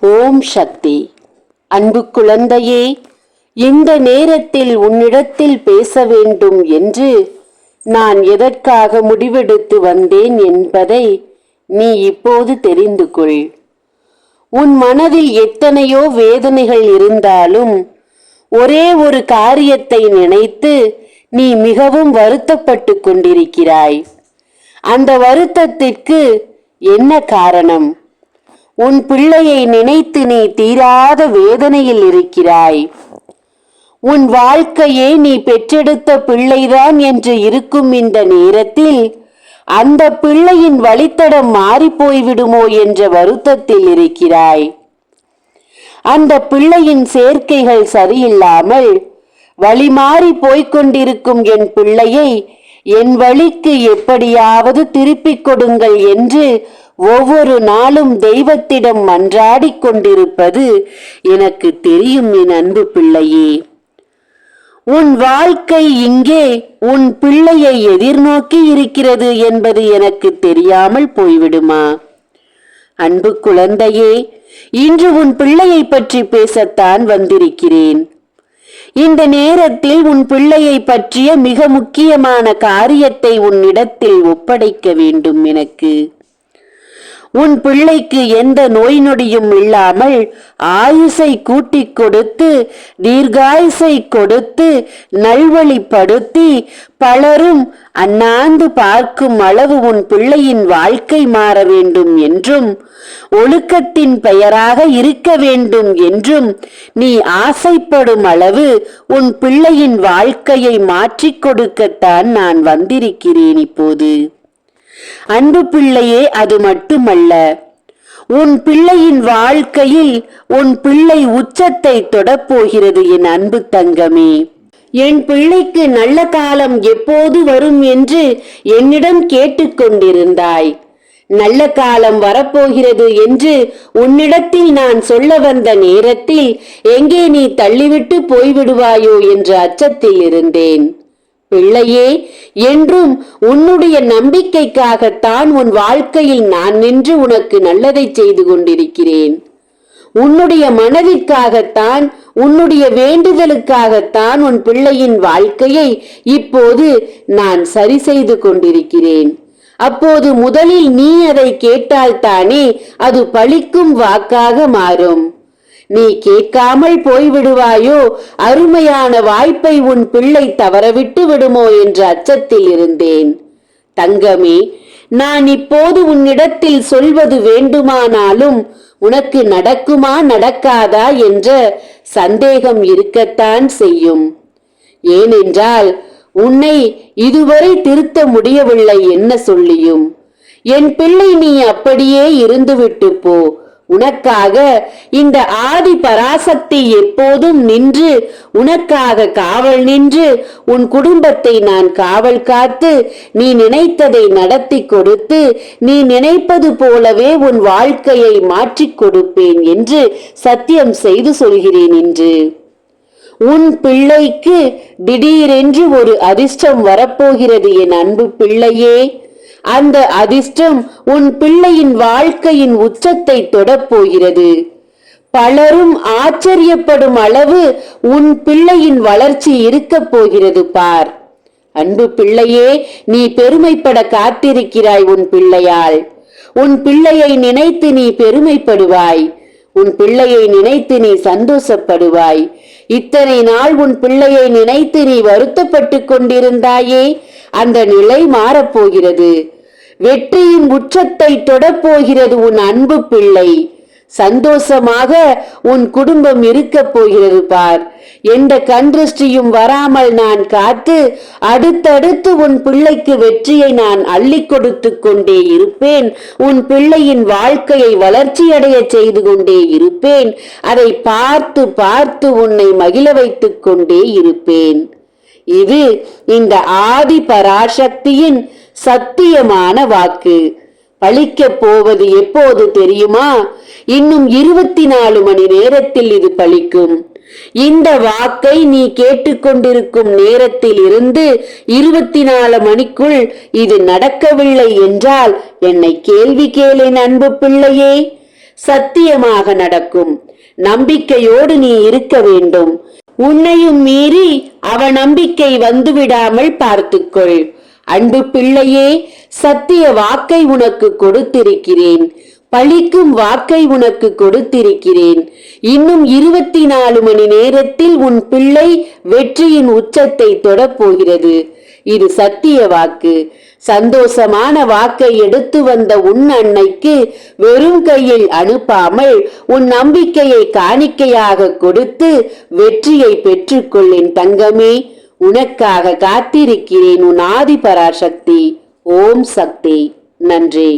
ஓம் சக்தி. அன்பு குழந்தையே, இந்த நேரத்தில் உன்னிடத்தில் பேச வேண்டும் என்று நான் எதற்காக முடிவெடுத்து வந்தேன் என்பதை நீ இப்போது தெரிந்து கொள். உன் மனதில் எத்தனையோ வேதனைகள் இருந்தாலும் ஒரே ஒரு காரியத்தை நினைத்து நீ மிகவும் வருத்தப்பட்டு கொண்டிருக்கிறாய். அந்த வருத்தத்திற்கு என்ன காரணம்? உன் பிள்ளையை நினைத்து நீ தீராத வேதனையில் இருக்கிறாய். உன் வாழ்க்கையே நீ பெற்றெடுத்த பிள்ளைதான் என்று இருக்கும் இந்த நேரத்தில் அந்த பிள்ளையின் வழித்தடம் மாறி போய்விடுமோ என்ற வருத்தத்தில் இருக்கிறாய். அந்த பிள்ளையின் சேர்க்கைகள் சரியில்லாமல் வழி மாறி போய்கொண்டிருக்கும் என் பிள்ளையை என் வழிக்கு எப்படியாவது திருப்பிக் கொடுங்கள் என்று ஒவ்வொரு நாளும் தெய்வத்திடம் மன்றாடிக் கொண்டிருப்பது எனக்கு தெரியும் என் அன்பு பிள்ளையே. உன் வாழ்க்கை இங்கே உன் பிள்ளையை எதிர்நோக்கி இருக்கிறது என்பது எனக்கு தெரியாமல் போய்விடுமா? அன்பு குழந்தையே, இன்று உன் பிள்ளையை பற்றி பேசத்தான் வந்திருக்கிறேன். இந்த நேரத்தில் உன் பிள்ளையை பற்றிய மிக முக்கியமான காரியத்தை உன்னிடத்தில் ஒப்படைக்க வேண்டும். எனக்கு உன் பிள்ளைக்கு எந்த நோய் நொடியும் இல்லாமல் ஆயுசை கூட்டிக் கொடுத்து தீர்காயுசை கொடுத்து நல்வழிப்படுத்தி பலரும் அண்ணாந்து பார்க்கும் அளவு உன் பிள்ளையின் வாழ்க்கை மாற வேண்டும் என்றும் ஒழுக்கத்தின் பெயராக இருக்க வேண்டும் என்றும் நீ ஆசைப்படும் அளவு உன் பிள்ளையின் வாழ்க்கையை மாற்றிக் கொடுக்கத்தான் நான் வந்திருக்கிறேன் இப்போது. அன்பு பிள்ளையே, அது மட்டுமல்ல, உன் பிள்ளையின் வாழ்க்கையில் உன் பிள்ளை உச்சத்தை தொடப்போகிறது. என் அன்பு தங்கமே, என் பிள்ளைக்கு நல்ல காலம் எப்போது வரும் என்று என்னிடம் கேட்டுக்கொண்டிருந்தாய். நல்ல காலம் வரப்போகிறது என்று உன்னிடத்தில் நான் சொல்ல வந்த நேரத்தில் எங்கே நீ தள்ளிவிட்டு போய்விடுவாயோ என்ற அச்சத்தில் இருந்தேன். பிள்ளையே, என்றும் உன்னுடைய நம்பிக்கைக்காகத்தான் உன் வாழ்க்கையில் நான் நின்று உனக்கு நல்லதை செய்து கொண்டிருக்கிறேன். உன்னுடைய மனதிற்காகத்தான், உன்னுடைய வேண்டுதலுக்காகத்தான் உன் பிள்ளையின் வாழ்க்கையை இப்போது நான் சரி செய்து கொண்டிருக்கிறேன். அப்போது முதலில் நீ அதை கேட்டால்தானே அது பலிக்கும் வாக்காக மாறும். நீ கேட்காமல் போய்விடுவாயோ, அருமையான வாய்ப்பை உன் பிள்ளை தவறவிட்டு விடுமோ என்ற அச்சத்தில் இருந்தேன். தங்கமே, நான் இப்போது உன்னிடத்தில் சொல்வது வேண்டுமானாலும் உனக்கு நடக்குமா நடக்காதா என்ற சந்தேகம் இருக்கத்தான் செய்யும். ஏனென்றால் உன்னை இதுவரை திருத்த முடியவில்லை என்ன சொல்லியும். என் பிள்ளை, நீ அப்படியே இருந்துவிட்டு போ. உனக்காக இந்த ஆதி பராசக்தி எப்போதும் நின்று உனக்காக காவல் நின்று உன் குடும்பத்தை நான் காவல் காத்து நீ நினைத்ததை நடத்தி கொடுத்து நீ நினைப்பது போலவே உன் வாழ்க்கையை மாற்றிக் கொடுப்பேன் என்று சத்தியம் செய்து சொல்கிறேன். இன்று உன் பிள்ளைக்கு திடீரென்று ஒரு அதிர்ஷ்டம் வரப்போகிறது என் அன்பு பிள்ளையே. அந்த அதிர்ஷ்டம் உன் பிள்ளையின் வாழ்க்கையின் உச்சத்தை தொடப்போகிறது. பலரும் ஆச்சரியப்படும் அளவு உன் பிள்ளையின் வளர்ச்சி இருக்க போகிறது பார். அன்பு பிள்ளையே, நீ பெருமைப்பட காத்திருக்கிறாய் உன் பிள்ளையால். உன் பிள்ளையை நினைத்து நீ பெருமைப்படுவாய். உன் பிள்ளையை நினைத்து நீ சந்தோஷப்படுவாய். இத்தனை நாள் உன் பிள்ளையை நினைத்து நீ வருத்தப்பட்டு கொண்டிருந்தாயே, அந்த நிலை மாறப்போகிறது. வெற்றியின் உச்சத்தை தொடப்போகிறது உன் அன்பு பிள்ளை. சந்தோஷமாக உன் குடும்பம் இருக்க போகிறது பார். எந்த கண்திருஷ்டியும் வராமல் நான் காத்து அடுத்தடுத்து உன் பிள்ளைக்கு வெற்றியை நான் அள்ளி கொடுத்து கொண்டே இருப்பேன். உன் பிள்ளையின் வாழ்க்கையை வளர்ச்சியடைய செய்து கொண்டே இருப்பேன். அதை பார்த்து பார்த்து உன்னை மகிழ வைத்துக் கொண்டே இருப்பேன். இது இந்த ஆதி பராசக்தியின் சத்தியமான வாக்கு. பலிக்கப் போவது எப்போது தெரியுமா? இன்னும் 24 மணி நேரத்தில் இது பலிக்கும். இந்த வாக்கை நீ கேட்டுக்கொண்டிருக்கும் நேரத்தில் இருந்து 24 மணிக்குள் இது நடக்கவில்லை என்றால் என்னை கேள்வி கேளேன் அன்பு பிள்ளையே. சத்தியமாக நடக்கும். நம்பிக்கையோடு நீ இருக்க வேண்டும். உன்னையும் மீறி அவநம்பிக்கை வந்துவிடாமல் பார்த்துக்கொள். அன்பு பிள்ளையே, சத்திய வாக்கை உனக்கு கொடுத்திருக்கிறேன். பழிக்கும் வாக்கை உனக்கு கொடுத்திருக்கிறேன். இன்னும் 24 மணி நேரத்தில் உன் பிள்ளை வெற்றியின் உச்சத்தை தொடப்போகிறது. இது சத்திய வாக்கு. சந்தோஷமான வாக்கை எடுத்து வந்த உன் அன்னைக்கு வெறும் கையில் அனுப்பாமல் உன் நம்பிக்கையை காணிக்கையாக கொடுத்து வெற்றியை பெற்றுக்கொள்ளேன் தங்கமே. உனக்காக காத்திருக்கிறேன் உன் ஆதிபராசக்தி. ஓம் சக்தி. நன்றி.